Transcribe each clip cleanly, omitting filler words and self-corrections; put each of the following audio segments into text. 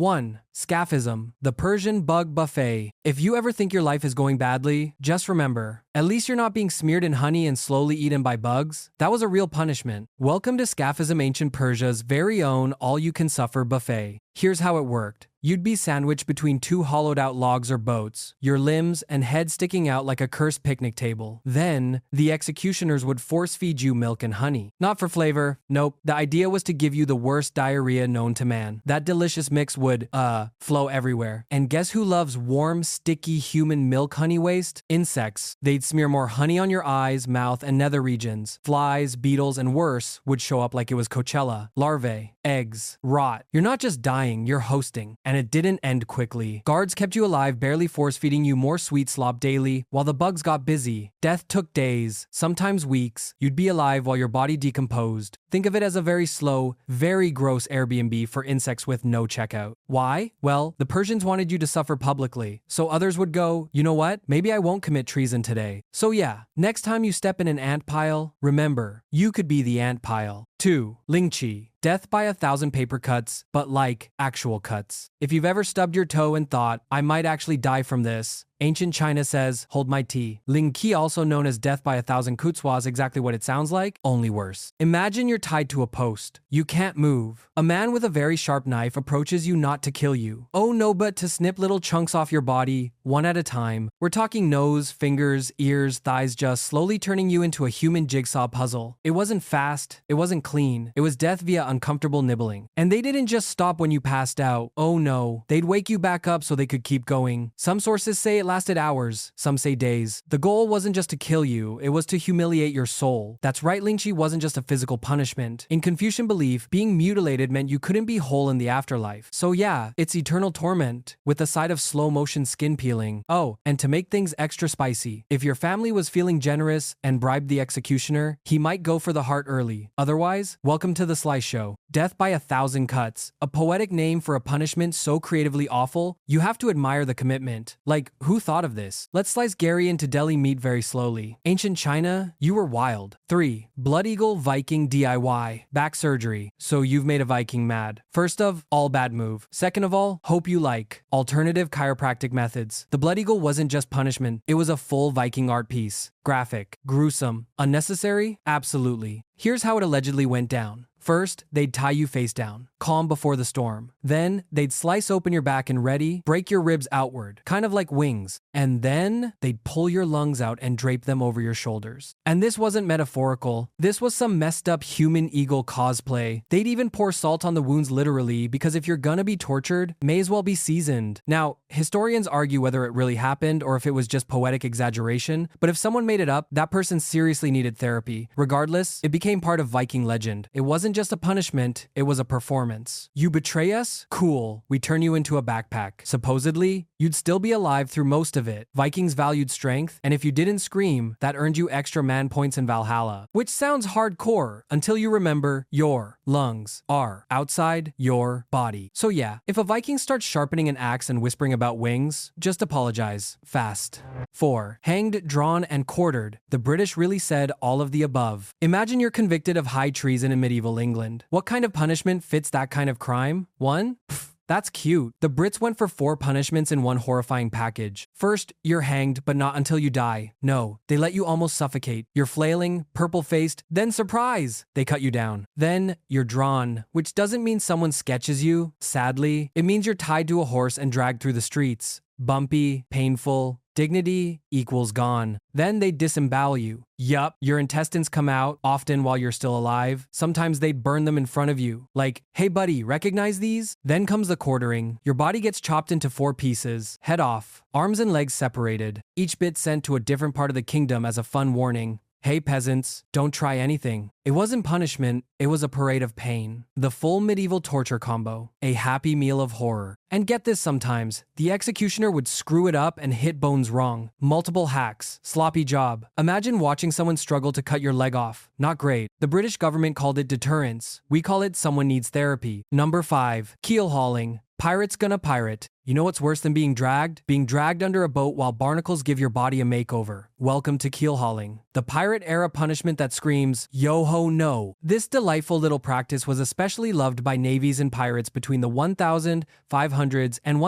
1. Scaphism, the Persian bug buffet. If you ever think your life is going badly, just remember, at least you're not being smeared in honey and slowly eaten by bugs. That was a real punishment. Welcome to Scaphism, ancient Persia's very own all-you-can-suffer buffet. Here's how it worked. You'd be sandwiched between two hollowed-out logs or boats, your limbs and head sticking out like a cursed picnic table. Then, the executioners would force-feed you milk and honey. Not for flavor. Nope. The idea was to give you the worst diarrhea known to man. That delicious mix would, flow everywhere. And guess who loves warm, sticky human milk honey waste? Insects. They'd smear more honey on your eyes, mouth, and nether regions. Flies, beetles, and worse would show up like it was Coachella. Larvae, eggs, rot. You're not just dying, you're hosting. And it didn't end quickly. Guards kept you alive, barely force-feeding you more sweet slop daily, while the bugs got busy. Death took days, sometimes weeks. You'd be alive while your body decomposed. Think of it as a very slow, very gross Airbnb for insects with no checkout. Why? Well, the Persians wanted you to suffer publicly, so others would go, you know what? Maybe I won't commit treason today. So yeah, next time you step in an ant pile, remember, you could be the ant pile. 2. Lingchi. Death by 1,000 paper cuts, but like actual cuts. If you've ever stubbed your toe and thought, I might actually die from this, ancient China says, hold my tea. Ling Qi, also known as death by 1,000 kutzwa, is exactly what it sounds like, only worse. Imagine you're tied to a post. You can't move. A man with a very sharp knife approaches you not to kill you. Oh no, but to snip little chunks off your body, one at a time. We're talking nose, fingers, ears, thighs, just slowly turning you into a human jigsaw puzzle. It wasn't fast. It wasn't clean. It was death via uncomfortable nibbling. And they didn't just stop when you passed out. Oh no. They'd wake you back up so they could keep going. Some sources say it lasted hours. Some say days. The goal wasn't just to kill you. It was to humiliate your soul. That's right, Lingchi wasn't just a physical punishment. In Confucian belief, being mutilated meant you couldn't be whole in the afterlife. So yeah, it's eternal torment, with a side of slow-motion skin peeling. Oh, and to make things extra spicy, if your family was feeling generous and bribed the executioner, he might go for the heart early. Otherwise, welcome to the Slice Show. Death by 1,000 cuts. A poetic name for a punishment so creatively awful, you have to admire the commitment. Like, who thought of this? Let's slice Gary into deli meat very slowly. Ancient China, you were wild. 3. Blood Eagle Viking DIY. Back surgery. So you've made a Viking mad. First of all, bad move. Second of all, hope you like alternative chiropractic methods. The Blood Eagle wasn't just punishment, it was a full Viking art piece. Graphic, gruesome, unnecessary? Absolutely. Here's how it allegedly went down. First, they'd tie you face down, calm before the storm. Then, they'd slice open your back and ready, break your ribs outward, kind of like wings. And then, they'd pull your lungs out and drape them over your shoulders. And this wasn't metaphorical. This was some messed up human eagle cosplay. They'd even pour salt on the wounds literally, because if you're gonna be tortured, may as well be seasoned. Now, historians argue whether it really happened or if it was just poetic exaggeration, but if someone made it up, that person seriously needed therapy. Regardless, it became part of Viking legend. It wasn't just a punishment, it was a performance. You betray us? Cool. We turn you into a backpack. Supposedly, you'd still be alive through most of it. Vikings valued strength, and if you didn't scream, that earned you extra man points in Valhalla. Which sounds hardcore, until you remember your lungs are outside your body. So yeah, if a Viking starts sharpening an axe and whispering about wings, just apologize. Fast. 4. Hanged, drawn, and quartered. The British really said all of the above. Imagine you're convicted of high treason in medieval England. What kind of punishment fits that kind of crime? 1? That's cute. The Brits went for 4 punishments in one horrifying package. First, you're hanged, but not until you die. No, they let you almost suffocate. You're flailing, purple-faced, then surprise! They cut you down. Then, you're drawn, which doesn't mean someone sketches you. Sadly, it means you're tied to a horse and dragged through the streets. Bumpy, painful, dignity equals gone. Then they disembowel you. Yup, your intestines come out, often while you're still alive. Sometimes they burn them in front of you. Like, hey buddy, recognize these? Then comes the quartering. Your body gets chopped into 4 pieces. Head off. Arms and legs separated. Each bit sent to a different part of the kingdom as a fun warning. Hey peasants, don't try anything. It wasn't punishment, it was a parade of pain. The full medieval torture combo. A happy meal of horror. And get this sometimes, the executioner would screw it up and hit bones wrong. Multiple hacks. Sloppy job. Imagine watching someone struggle to cut your leg off. Not great. The British government called it deterrence. We call it someone needs therapy. Number 5. Keel hauling. Pirates gonna pirate. You know what's worse than being dragged? Being dragged under a boat while barnacles give your body a makeover. Welcome to keelhauling, the pirate-era punishment that screams, yo-ho no. This delightful little practice was especially loved by navies and pirates between the 1500s and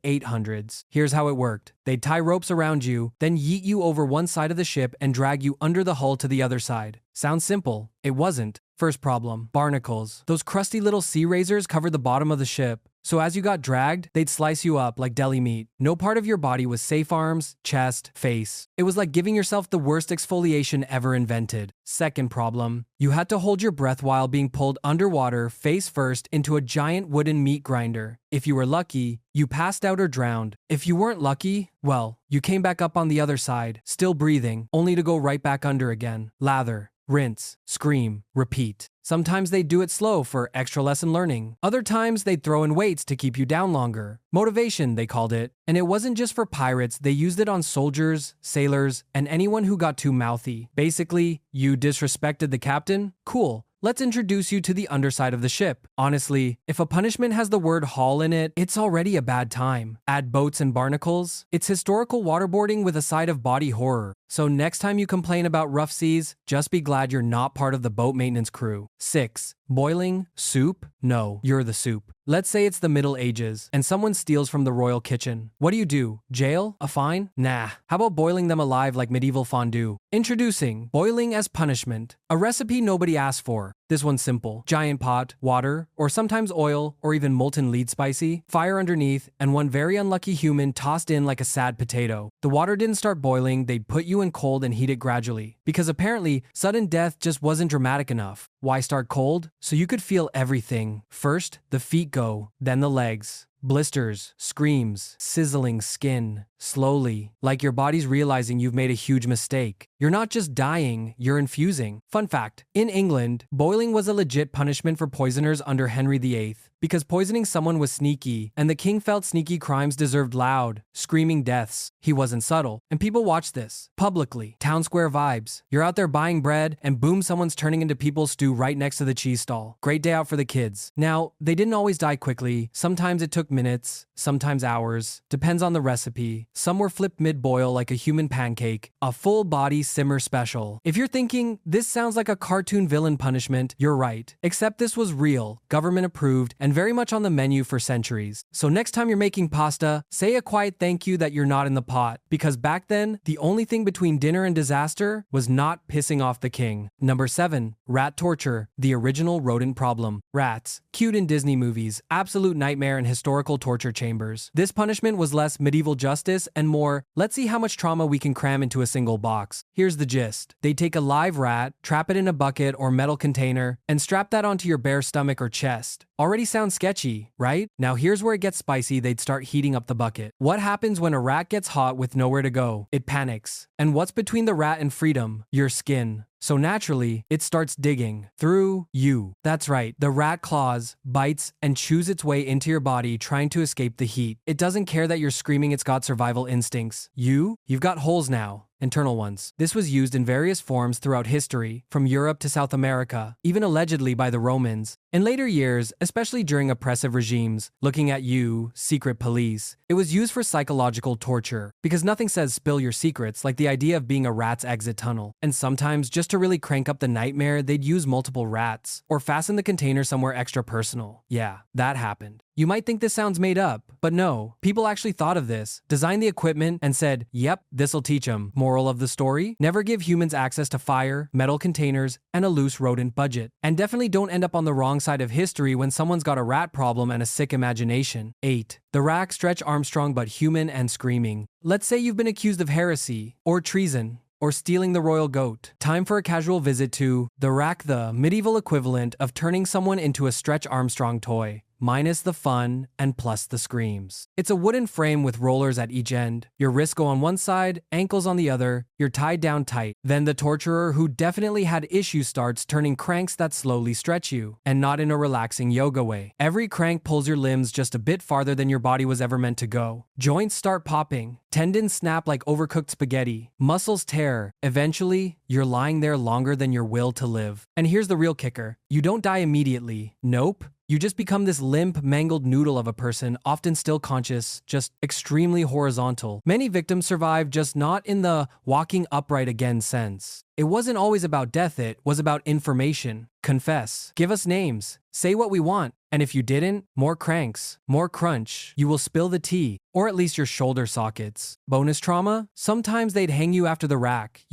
1800s. Here's how it worked. They'd tie ropes around you, then yeet you over one side of the ship and drag you under the hull to the other side. Sounds simple. It wasn't. First problem, barnacles. Those crusty little sea razors covered the bottom of the ship. So as you got dragged, they'd slice you up like deli meat. No part of your body was safe: arms, chest, face. It was like giving yourself the worst exfoliation ever invented. Second problem, you had to hold your breath while being pulled underwater face first into a giant wooden meat grinder. If you were lucky, you passed out or drowned. If you weren't lucky, well, you came back up on the other side, still breathing, only to go right back under again. Lather, rinse, scream, repeat. Sometimes they'd do it slow for extra lesson learning. Other times they'd throw in weights to keep you down longer. Motivation, they called it. And it wasn't just for pirates, they used it on soldiers, sailors, and anyone who got too mouthy. Basically, you disrespected the captain? Cool. Let's introduce you to the underside of the ship. Honestly, if a punishment has the word haul in it, it's already a bad time. Add boats and barnacles, it's historical waterboarding with a side of body horror. So next time you complain about rough seas, just be glad you're not part of the boat maintenance crew. 6. Boiling soup? No, you're the soup. Let's say it's the Middle Ages, and someone steals from the royal kitchen. What do? Jail? A fine? Nah. How about boiling them alive like medieval fondue? Introducing boiling as punishment. A recipe nobody asked for. This one's simple. Giant pot, water, or sometimes oil, or even molten lead spicy, fire underneath, and one very unlucky human tossed in like a sad potato. The water didn't start boiling, they'd put you in cold and heat it gradually. Because apparently, sudden death just wasn't dramatic enough. Why start cold? So you could feel everything. First, the feet go, then the legs. Blisters, screams, sizzling skin. Slowly, like your body's realizing you've made a huge mistake. You're not just dying, you're infusing. Fun fact, in England, boiling was a legit punishment for poisoners under Henry VIII. Because poisoning someone was sneaky, and the king felt sneaky crimes deserved loud, screaming deaths. He wasn't subtle, and people watched this. Publicly. Town square vibes. You're out there buying bread, and boom, someone's turning into people's stew right next to the cheese stall. Great day out for the kids. Now, they didn't always die quickly. Sometimes it took minutes, sometimes hours. Depends on the recipe. Some were flipped mid-boil like a human pancake. A full-body simmer special. If you're thinking, this sounds like a cartoon villain punishment, you're right. Except this was real, government approved, and very much on the menu for centuries. So next time you're making pasta, say a quiet thank you that you're not in the pot. Because back then, the only thing between dinner and disaster was not pissing off the king. Number 7. Rat torture. The original rodent problem. Rats. Cute in Disney movies. Absolute nightmare in historical torture chambers. This punishment was less medieval justice and more, let's see how much trauma we can cram into a single box. Here's the gist. They take a live rat, trap it in a bucket or metal container, and strap that onto your bare stomach or chest. Already sounds sketchy, right? Now here's where it gets spicy. They'd start heating up the bucket. What happens when a rat gets hot with nowhere to go? It panics. And what's between the rat and freedom? Your skin. So naturally, it starts digging through you. That's right, the rat claws, bites, and chews its way into your body trying to escape the heat. It doesn't care that you're screaming, it's got survival instincts. You've got holes now. Internal ones. This was used in various forms throughout history, from Europe to South America, even allegedly by the Romans. In later years, especially during oppressive regimes, looking at you, secret police, it was used for psychological torture, because nothing says spill your secrets like the idea of being a rat's exit tunnel. And sometimes, just to really crank up the nightmare, they'd use multiple rats, or fasten the container somewhere extra personal. Yeah, that happened. You might think this sounds made up, but no, people actually thought of this, designed the equipment, and said, yep, this'll teach them. Moral of the story? Never give humans access to fire, metal containers, and a loose rodent budget. And definitely don't end up on the wrong side of history when someone's got a rat problem and a sick imagination. 8. The rack Stretch Armstrong but human and screaming. Let's say you've been accused of heresy, or treason, or stealing the royal goat. Time for a casual visit to the rack, the medieval equivalent of turning someone into a Stretch Armstrong toy. Minus the fun and plus the screams. It's a wooden frame with rollers at each end. Your wrists go on one side, ankles on the other, you're tied down tight. Then the torturer, who definitely had issues, starts turning cranks that slowly stretch you, and not in a relaxing yoga way. Every crank pulls your limbs just a bit farther than your body was ever meant to go. Joints start popping, tendons snap like overcooked spaghetti, muscles tear. Eventually, you're lying there longer than your will to live. And here's the real kicker. You don't die immediately. Nope. You just become this limp, mangled noodle of a person, often still conscious, just extremely horizontal. Many victims survive, just not in the walking upright again sense. It wasn't always about death, it was about information. Confess. Give us names. Say what we want. And if you didn't, more cranks, more crunch. You will spill the tea, or at least your shoulder sockets. Bonus trauma? Sometimes they'd hang you after the rack,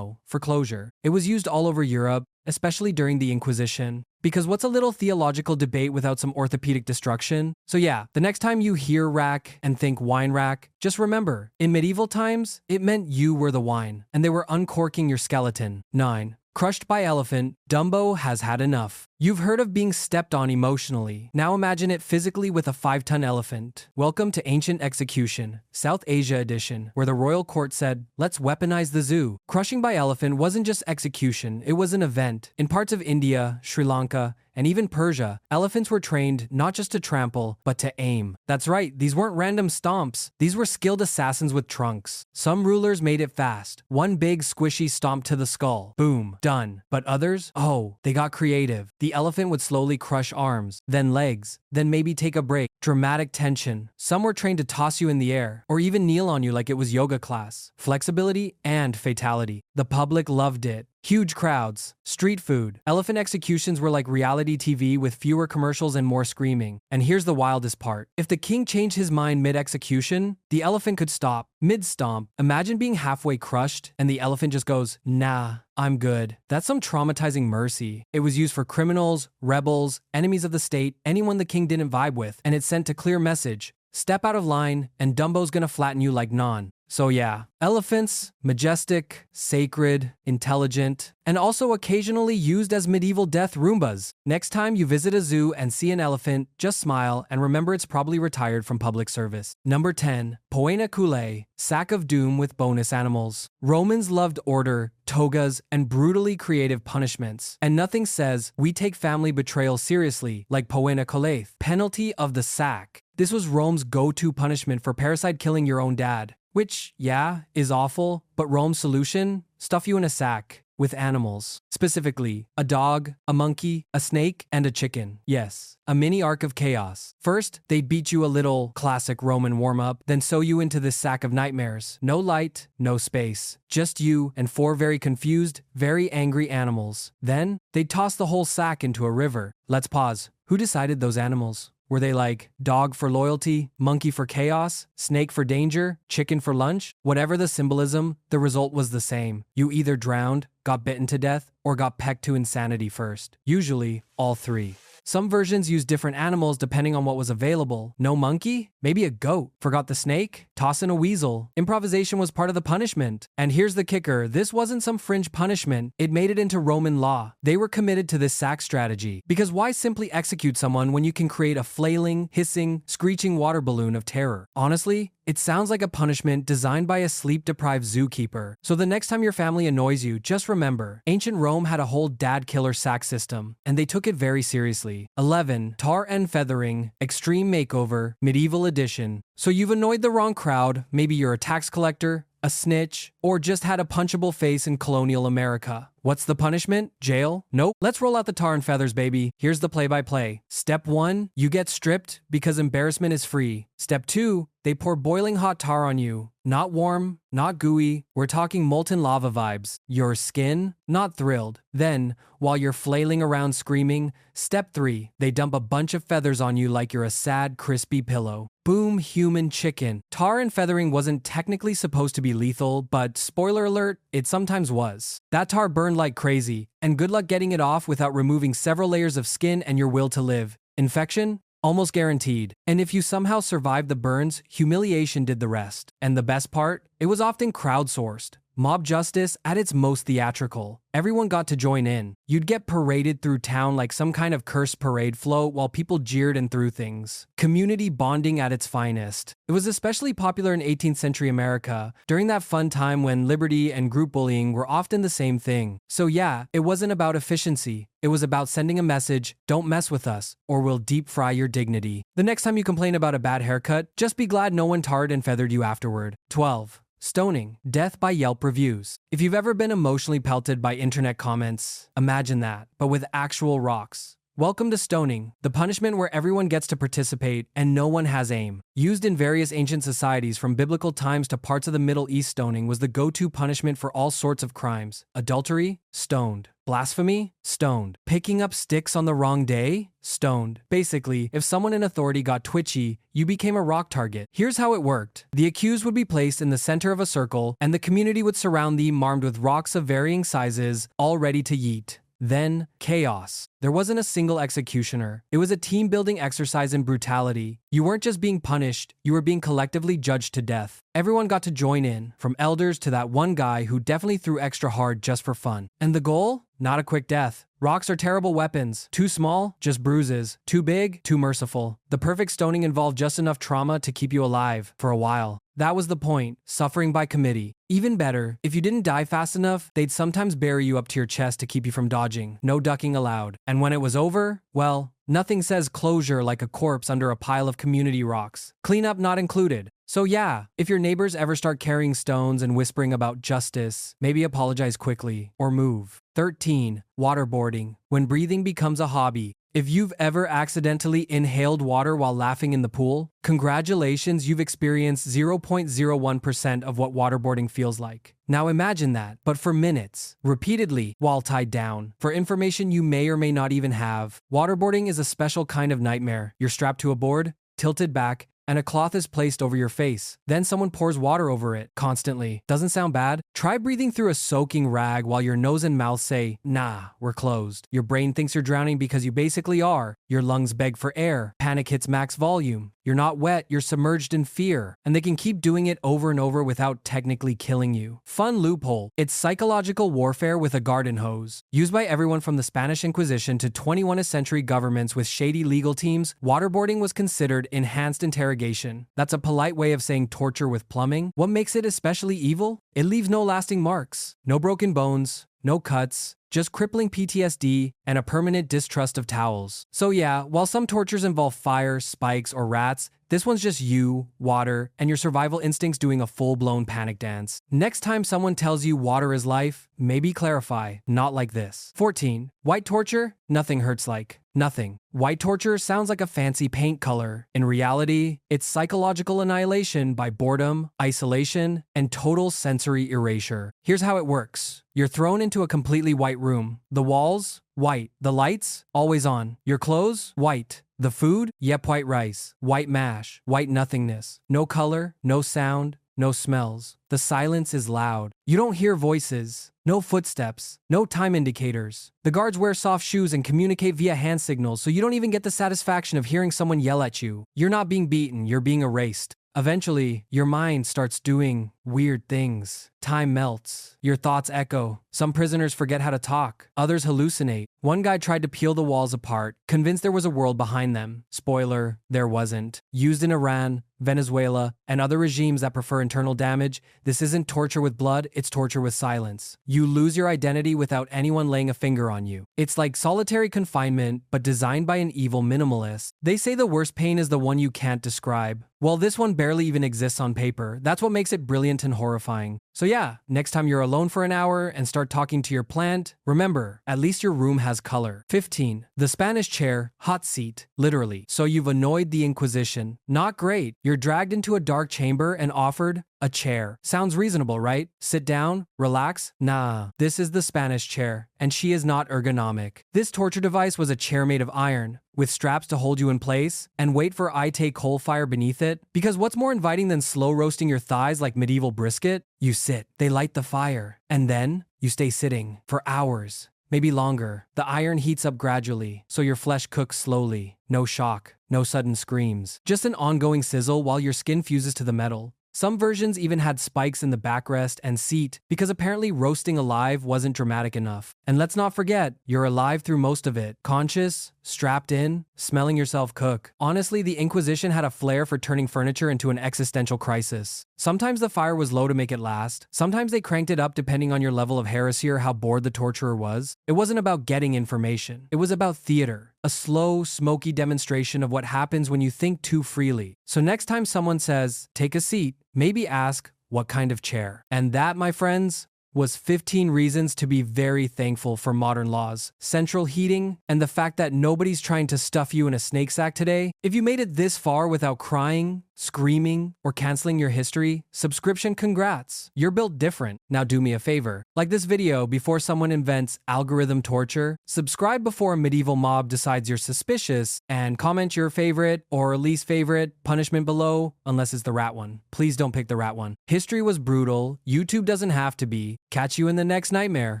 for closure. It was used all over Europe, especially during the Inquisition. Because what's a little theological debate without some orthopedic destruction? So yeah, the next time you hear rack and think wine rack, just remember, in medieval times, it meant you were the wine, and they were uncorking your skeleton. 9. Crushed by elephant, Dumbo has had enough. You've heard of being stepped on emotionally. Now imagine it physically with a 5-ton elephant. Welcome to Ancient Execution, South Asia edition, where the royal court said, let's weaponize the zoo. Crushing by elephant wasn't just execution, it was an event. In parts of India, Sri Lanka, and even Persia, elephants were trained not just to trample, but to aim. That's right, these weren't random stomps. These were skilled assassins with trunks. Some rulers made it fast. One big squishy stomp to the skull. Boom. Done. But others? Oh, they got creative. The elephant would slowly crush arms, then legs, then maybe take a break. Dramatic tension. Some were trained to toss you in the air, or even kneel on you like it was yoga class. Flexibility and fatality. The public loved it. Huge crowds, street food. Elephant executions were like reality TV with fewer commercials and more screaming. And here's the wildest part. If the king changed his mind mid-execution, the elephant could stop, mid-stomp. Imagine being halfway crushed and the elephant just goes, nah, I'm good. That's some traumatizing mercy. It was used for criminals, rebels, enemies of the state, anyone the king didn't vibe with, and it sent a clear message. Step out of line, and Dumbo's gonna flatten you like naan. So yeah, elephants, majestic, sacred, intelligent, and also occasionally used as medieval death Roombas. Next time you visit a zoo and see an elephant, just smile and remember it's probably retired from public service. Number 10. Poena Kule, Sack of Doom with bonus animals. Romans loved order, togas, and brutally creative punishments. And nothing says, we take family betrayal seriously, like Poena Kule, penalty of the sack. This was Rome's go-to punishment for parasite killing your own dad. Which, yeah, is awful, but Rome's solution? Stuff you in a sack with animals. Specifically, a dog, a monkey, a snake, and a chicken. Yes, a mini arc of chaos. First, they'd beat you a little classic Roman warm-up, then sew you into this sack of nightmares. No light, no space. Just you and 4 very confused, very angry animals. Then, they'd toss the whole sack into a river. Let's pause. Who decided those animals? Were they like dog for loyalty, monkey for chaos, snake for danger, chicken for lunch? Whatever the symbolism, the result was the same. You either drowned, got bitten to death, or got pecked to insanity first. Usually, all 3. Some versions used different animals depending on what was available. No monkey? Maybe a goat. Forgot the snake? Toss in a weasel. Improvisation was part of the punishment. And here's the kicker, this wasn't some fringe punishment, it made it into Roman law. They were committed to this sack strategy. Because why simply execute someone when you can create a flailing, hissing, screeching water balloon of terror? Honestly, it sounds like a punishment designed by a sleep-deprived zookeeper. So the next time your family annoys you, just remember, ancient Rome had a whole dad-killer sack system, and they took it very seriously. 11. Tar and feathering, extreme makeover, medieval edition. So you've annoyed the wrong crowd, maybe you're a tax collector, a snitch, or just had a punchable face in colonial America. What's the punishment? Jail? Nope. Let's roll out the tar and feathers, baby. Here's the play-by-play. Step 1, you get stripped because embarrassment is free. Step 2, they pour boiling hot tar on you. Not warm, not gooey, we're talking molten lava vibes. Your skin? Not thrilled. Then, while you're flailing around screaming, step 3, they dump a bunch of feathers on you like you're a sad, crispy pillow. Boom, human chicken. Tar and feathering wasn't technically supposed to be lethal, but spoiler alert, it sometimes was. That tar burned like crazy, and good luck getting it off without removing several layers of skin and your will to live. Infection? Almost guaranteed. And if you somehow survived the burns, humiliation did the rest. And the best part? It was often crowdsourced. Mob justice at its most theatrical. Everyone got to join in. You'd get paraded through town like some kind of cursed parade float while people jeered and threw things. Community bonding at its finest. It was especially popular in 18th century America, during that fun time when liberty and group bullying were often the same thing. So yeah, it wasn't about efficiency. It was about sending a message, don't mess with us, or we'll deep fry your dignity. The next time you complain about a bad haircut, just be glad no one tarred and feathered you afterward. 12. Stoning, death by Yelp reviews. If you've ever been emotionally pelted by internet comments, imagine that, but with actual rocks. Welcome to stoning, the punishment where everyone gets to participate and no one has aim. Used in various ancient societies from biblical times to parts of the Middle East, stoning was the go-to punishment for all sorts of crimes. Adultery? Stoned. Blasphemy? Stoned. Picking up sticks on the wrong day? Stoned. Basically, if someone in authority got twitchy, you became a rock target. Here's how it worked. The accused would be placed in the center of a circle, and the community would surround them armed with rocks of varying sizes, all ready to yeet. Then, chaos. There wasn't a single executioner. It was a team-building exercise in brutality. You weren't just being punished, you were being collectively judged to death. Everyone got to join in, from elders to that one guy who definitely threw extra hard just for fun. And the goal? Not a quick death. Rocks are terrible weapons. Too small? Just bruises. Too big? Too merciful. The perfect stoning involved just enough trauma to keep you alive for a while. That was the point, suffering by committee. Even better, if you didn't die fast enough, they'd sometimes bury you up to your chest to keep you from dodging. No ducking allowed. And when it was over, well, nothing says closure like a corpse under a pile of community rocks. Cleanup not included. So yeah, if your neighbors ever start carrying stones and whispering about justice, maybe apologize quickly or move. 13. Waterboarding. When breathing becomes a hobby. If you've ever accidentally inhaled water while laughing in the pool, congratulations, you've experienced 0.01% of what waterboarding feels like. Now imagine that, but for minutes, repeatedly, while tied down. For information you may or may not even have, waterboarding is a special kind of nightmare. You're strapped to a board, tilted back, and a cloth is placed over your face. Then someone pours water over it, constantly. Doesn't sound bad? Try breathing through a soaking rag while your nose and mouth say, nah, we're closed. Your brain thinks you're drowning because you basically are. Your lungs beg for air. Panic hits max volume. You're not wet, you're submerged in fear. And they can keep doing it over and over without technically killing you. Fun loophole. It's psychological warfare with a garden hose. Used by everyone from the Spanish Inquisition to 21st century governments with shady legal teams, waterboarding was considered enhanced interrogation. That's a polite way of saying torture with plumbing. What makes it especially evil? It leaves no lasting marks. No broken bones, no cuts, just crippling PTSD and a permanent distrust of towels. So yeah, while some tortures involve fire, spikes, or rats, this one's just you, water, and your survival instincts doing a full-blown panic dance. Next time someone tells you water is life, maybe clarify, not like this. 14. White torture? Nothing hurts like nothing. White torture sounds like a fancy paint color. In reality, it's psychological annihilation by boredom, isolation, and total sensory erasure. Here's how it works. You're thrown into a completely white room. The walls? White. The lights? Always on. Your clothes? White. The food? Yep, white rice. White mash. White nothingness. No color, no sound, no smells. The silence is loud. You don't hear voices. No footsteps. No time indicators. The guards wear soft shoes and communicate via hand signals, so you don't even get the satisfaction of hearing someone yell at you. You're not being beaten, you're being erased. Eventually, your mind starts doing weird things. Time melts. Your thoughts echo. Some prisoners forget how to talk. Others hallucinate. One guy tried to peel the walls apart, convinced there was a world behind them. Spoiler, there wasn't. Used in Iran, Venezuela, and other regimes that prefer internal damage, this isn't torture with blood, it's torture with silence. You lose your identity without anyone laying a finger on you. It's like solitary confinement, but designed by an evil minimalist. They say the worst pain is the one you can't describe. Well, this one barely even exists on paper. That's what makes it brilliant and horrifying. So yeah, next time you're alone for an hour and start talking to your plant, remember, at least your room has color. 15. The Spanish chair, hot seat, literally. So you've annoyed the Inquisition. Not great. You're dragged into a dark chamber and offered a chair. Sounds reasonable, right? Sit down, relax. Nah, this is the Spanish chair, and she is not ergonomic. This torture device was a chair made of iron, with straps to hold you in place, and wait for I-take coal fire beneath it. Because what's more inviting than slow roasting your thighs like medieval brisket? You sit, they light the fire, and then you stay sitting for hours. Maybe longer. The iron heats up gradually, so your flesh cooks slowly. No shock, no sudden screams. Just an ongoing sizzle while your skin fuses to the metal. Some versions even had spikes in the backrest and seat because apparently roasting alive wasn't dramatic enough. And let's not forget, you're alive through most of it. Conscious, strapped in, smelling yourself cook. Honestly, the Inquisition had a flair for turning furniture into an existential crisis. Sometimes the fire was low to make it last. Sometimes they cranked it up depending on your level of heresy or how bored the torturer was. It wasn't about getting information. It was about theater. A slow, smoky demonstration of what happens when you think too freely. So next time someone says, take a seat, maybe ask, what kind of chair? And that, my friends, was 15 reasons to be very thankful for modern laws, central heating, and the fact that nobody's trying to stuff you in a snake sack today. If you made it this far without crying, screaming, or canceling your history, subscription congrats. You're built different. Now do me a favor. Like this video before someone invents algorithm torture, subscribe before a medieval mob decides you're suspicious, and comment your favorite or least favorite punishment below, unless it's the rat one. Please don't pick the rat one. History was brutal. YouTube doesn't have to be. Catch you in the next nightmare.